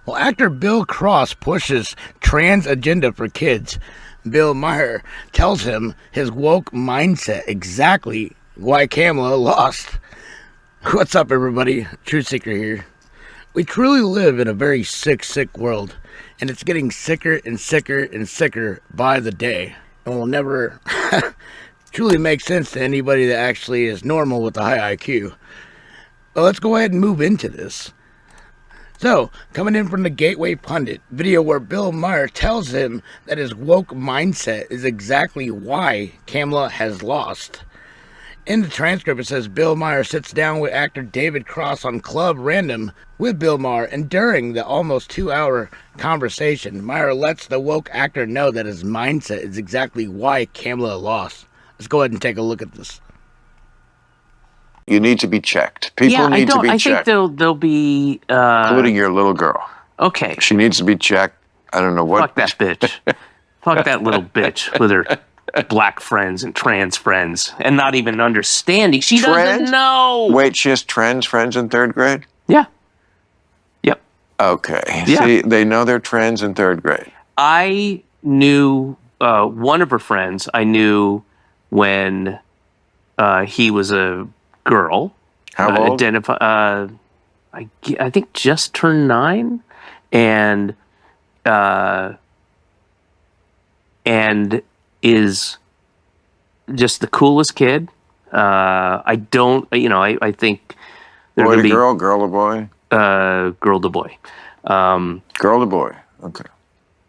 Well, actor Bill Cross pushes trans agenda for kids. Bill Maher tells him his woke mindset exactly why Kamala lost. What's up, everybody? Truth Seeker here. We truly live in a very sick, sick world, and it's getting sicker and sicker and sicker by the day, and will never truly make sense to anybody that actually is normal with a high IQ. But let's go ahead and move into this. So, coming in from the Gateway Pundit video where Bill Maher tells him that his woke mindset is exactly why Kamala has lost. In the transcript, it says Bill Maher sits down with actor David Cross on Club Random with Bill Maher, and during the almost 2-hour conversation, Maher lets the woke actor know that his mindset is exactly why Kamala lost. Let's go ahead and take a look at this. You need to be checked. People need to be checked. I think they'll be... including your little girl. Okay. She needs to be checked. I don't know what... Fuck that bitch. Fuck that little bitch with her black friends and trans friends and not even understanding. She doesn't know. Wait, she has trans friends in 3rd grade? Yeah. Yep. Okay. Yeah. See, they know they're trans in 3rd grade. I knew one of her friends. I knew when he was a girl. How old? I think just turned 9, and is just the coolest kid. I think boy to girl, girl to boy, girl to boy, girl to boy. Okay.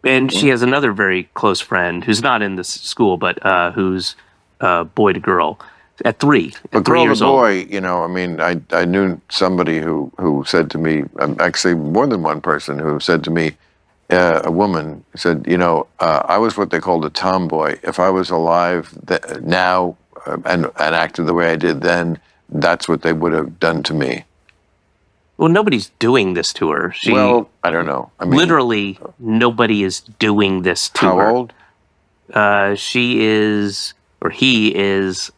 And she has another very close friend who's not in this school, but who's boy to girl. At 3. But at 3 girl years to boy, old. I knew somebody who said to me, actually more than one person who said to me, a woman said, I was what they called a tomboy. If I was alive now and acted the way I did then, that's what they would have done to me. Well, nobody's doing this to her. Well, I don't know. Literally, nobody is doing this to her. How old? She is... or he is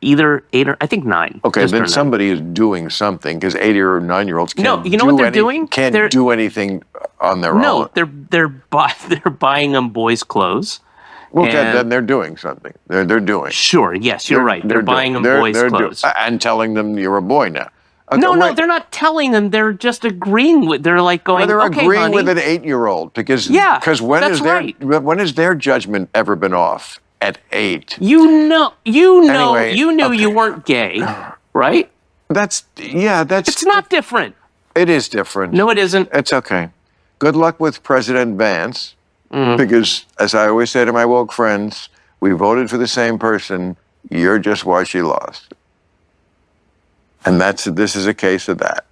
either 8 or I think 9. Okay, then somebody is doing something because 8 or 9-year-olds can't. No, you know what they're doing? Can't do anything on their own. No, they're buying them boys' clothes. Well, then they're doing something. They're doing. Sure. Yes, you're right. They're buying them boys' clothes and telling them you're a boy now. Okay, no, they're not telling them. They're just agreeing with. They're like going. Well, they're okay, agreeing honey. with an 8-year-old because when has their judgment ever been off? At 8. You knew Anyway, you weren't gay, right? It's not different. It is different. No, it isn't. It's okay. Good luck with President Vance, because as I always say to my woke friends, we voted for the same person. You're just why she lost. And this is a case of that.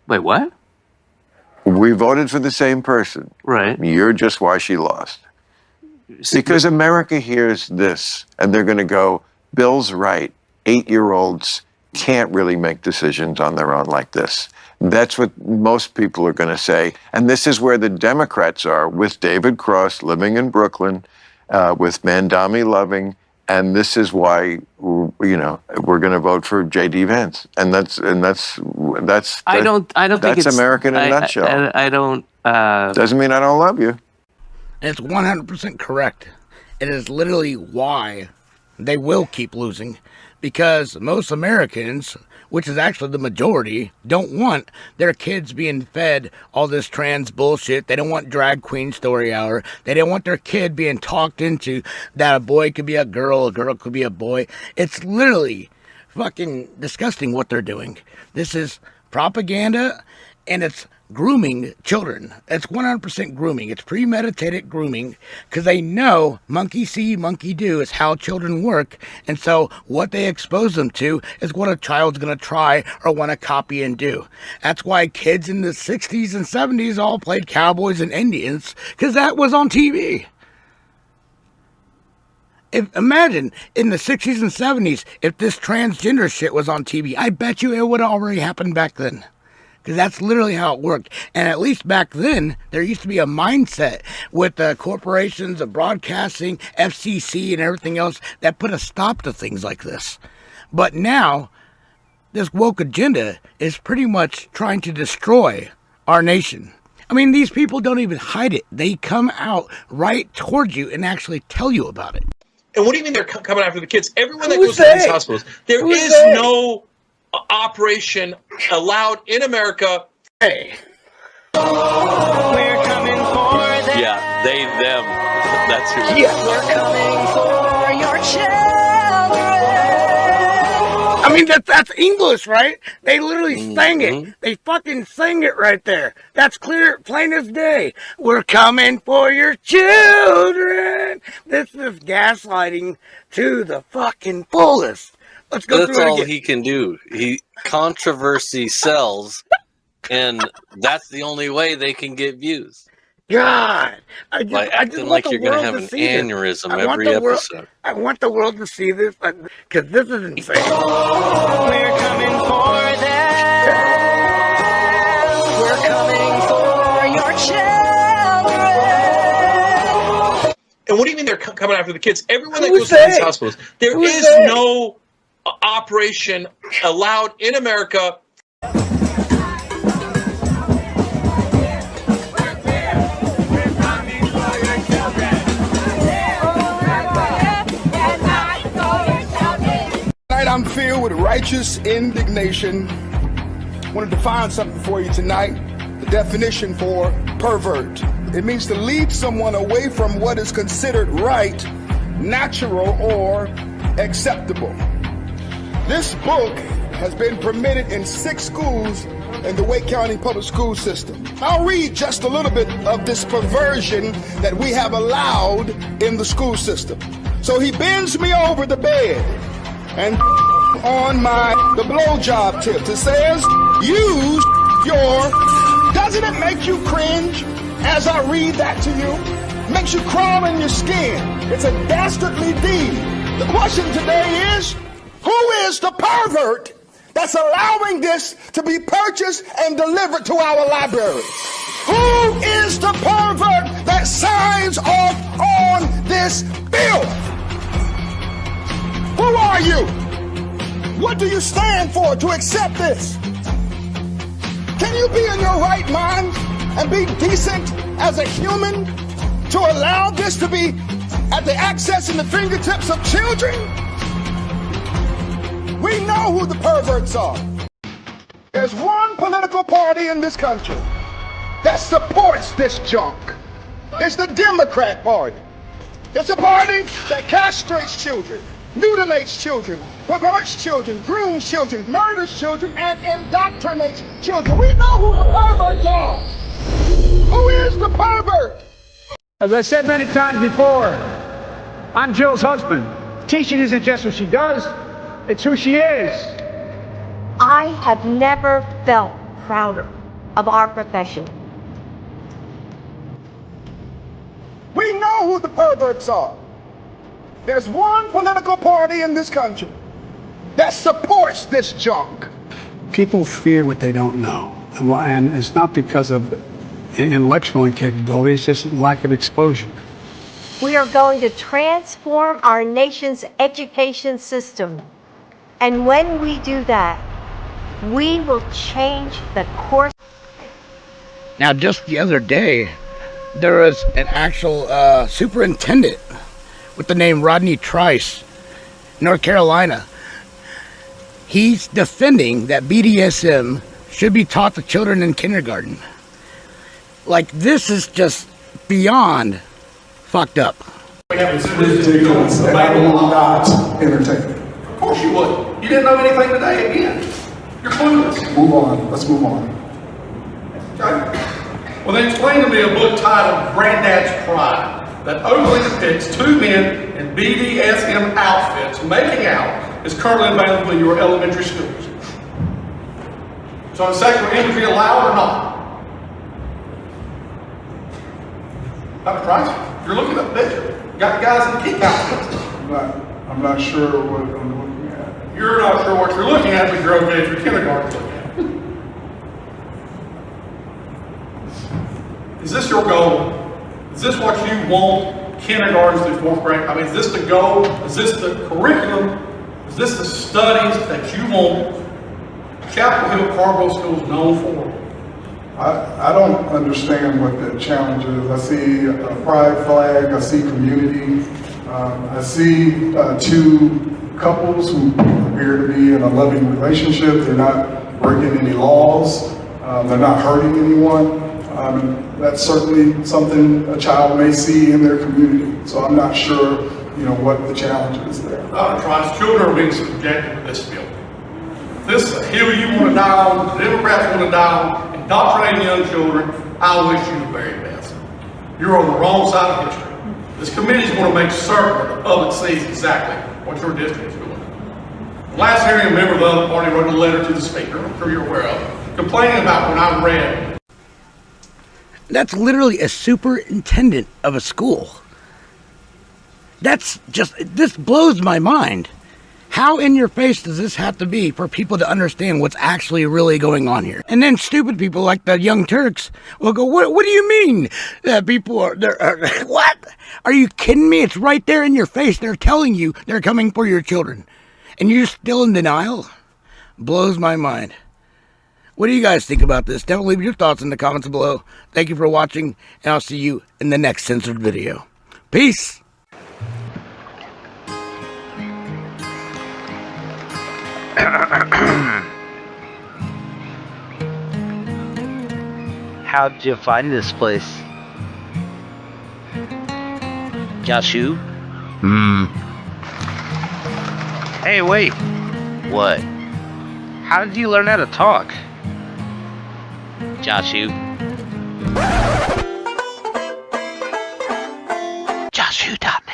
Wait, what? We voted for the same person. Right. You're just why she lost. Because America hears this, and they're going to go, Bill's right. 8-year-olds can't really make decisions on their own like this. That's what most people are going to say. And this is where the Democrats are, with David Cross living in Brooklyn, with Mandami Loving, and this is why we're going to vote for J.D. Vance. And that's I don't think it's America in a nutshell. I don't. Doesn't mean I don't love you. And it's 100% correct. It is literally why they will keep losing. Because most Americans, which is actually the majority, don't want their kids being fed all this trans bullshit. They don't want drag queen story hour. They don't want their kid being talked into that a boy could be a girl could be a boy. It's literally fucking disgusting what they're doing. This is propaganda, and it's grooming children. It's 100% grooming. It's premeditated grooming because they know monkey see, monkey do is how children work. And so what they expose them to is what a child's going to try or want to copy and do. That's why kids in the 60s and 70s all played cowboys and Indians, because that was on TV. Imagine in the 60s and 70s if this transgender shit was on TV. I bet you it would have already happened back then. Because that's literally how it worked. And at least back then, there used to be a mindset with the corporations, the broadcasting, FCC, and everything else that put a stop to things like this. But now, this woke agenda is pretty much trying to destroy our nation. I mean, these people don't even hide it. They come out right towards you and actually tell you about it. And what do you mean they're coming after the kids? Everyone that Who's goes to these they? hospitals, there Who's is they? no operation allowed in America. Hey. We're coming for them. Yeah, they, them. That's who. Yeah. We're coming for your children. I mean, that's English, right? They literally sang it. They fucking sang it right there. That's clear, plain as day. We're coming for your children. This is gaslighting to the fucking fullest. Let's go That's through it all again. he can do. Controversy sells, and that's the only way they can get views. God, I By just acting want like the you're going to world have an see this. aneurysm I want every the world- episode. I want the world to see this because this is insane. We're coming for them. We're coming for your children. And what do you mean they're coming after the kids? Everyone that Who's goes to these they? hospitals, there Who's is they? no operation allowed in America. Tonight I'm filled with righteous indignation. I want to define something for you tonight. The definition for pervert. It means to lead someone away from what is considered right, natural, or acceptable. This book has been permitted in 6 schools in the Wake County Public School System. I'll read just a little bit of this perversion that we have allowed in the school system. So he bends me over the bed and on the blowjob tip. It says, use your... Doesn't it make you cringe as I read that to you? Makes you crawl in your skin. It's a dastardly deed. The question today is, who is the pervert that's allowing this to be purchased and delivered to our libraries? Who is the pervert that signs off on this bill? Who are you? What do you stand for to accept this? Can you be in your right mind and be decent as a human to allow this to be at the access and the fingertips of children? We know who the perverts are. There's one political party in this country that supports this junk. It's the Democrat Party. It's a party that castrates children, mutilates children, perverts children, grooms children, murders children, and indoctrinates children. We know who the perverts are. Who is the pervert? As I said many times before, I'm Jill's husband. Teaching isn't just what she does, it's who she is. I have never felt prouder of our profession. We know who the perverts are. There's one political party in this country that supports this junk. People fear what they don't know. And it's not because of intellectual incapability, it's just lack of exposure. We are going to transform our nation's education system. And when we do that, we will change the course. Now, just the other day, there was an actual superintendent with the name Rodney Trice, North Carolina. He's defending that BDSM should be taught to children in kindergarten. Like, this is just beyond fucked up. Ridiculous, and I will not entertain it. Of course you would. You didn't know anything today again. You're clueless. Move on. Let's move on. Okay. Well, then explain to me a book titled Granddad's Pride that openly depicts 2 men in BDSM outfits making out is currently available in your elementary schools. So is sexual imagery allowed or not? Dr. Price, you're looking at the picture. You got the guys in the kick outfits. I'm not sure what I'm looking at. You're not sure what you're looking at, but you're okay if your kindergarten looking at it. Is this your goal? Is this what you want kindergartens through 4th grade? I mean, is this the goal? Is this the curriculum? Is this the studies that you want Chapel Hill Cargo School known for? I don't understand what the challenge is. I see a pride flag, I see community, I see two couples who appear to be in a loving relationship. They're not breaking any laws, they're not hurting anyone. That's certainly something a child may see in their community. So I'm not sure, what the challenge is there. Trans children are being subjected to this bill. If this is a hill you want to die on, the Democrats want to die on, indoctrinating young children, I wish you the very best. You're on the wrong side of history. This committee is going to make certain that the public sees exactly what your district is doing. The last hearing, a member of the other party wrote a letter to the speaker, I'm sure you're aware of, complaining about when I read. That's literally a superintendent of a school. This blows my mind. How in your face does this have to be for people to understand what's actually really going on here? And then stupid people like the Young Turks will go, what do you mean that people are, what? Are you kidding me? It's right there in your face. They're telling you they're coming for your children. And you're still in denial? Blows my mind. What do you guys think about this? Definitely leave your thoughts in the comments below. Thank you for watching, and I'll see you in the next censored video. Peace! How'd you find this place? Joshu? Hey, wait. What? How did you learn how to talk? Joshu. Joshu.net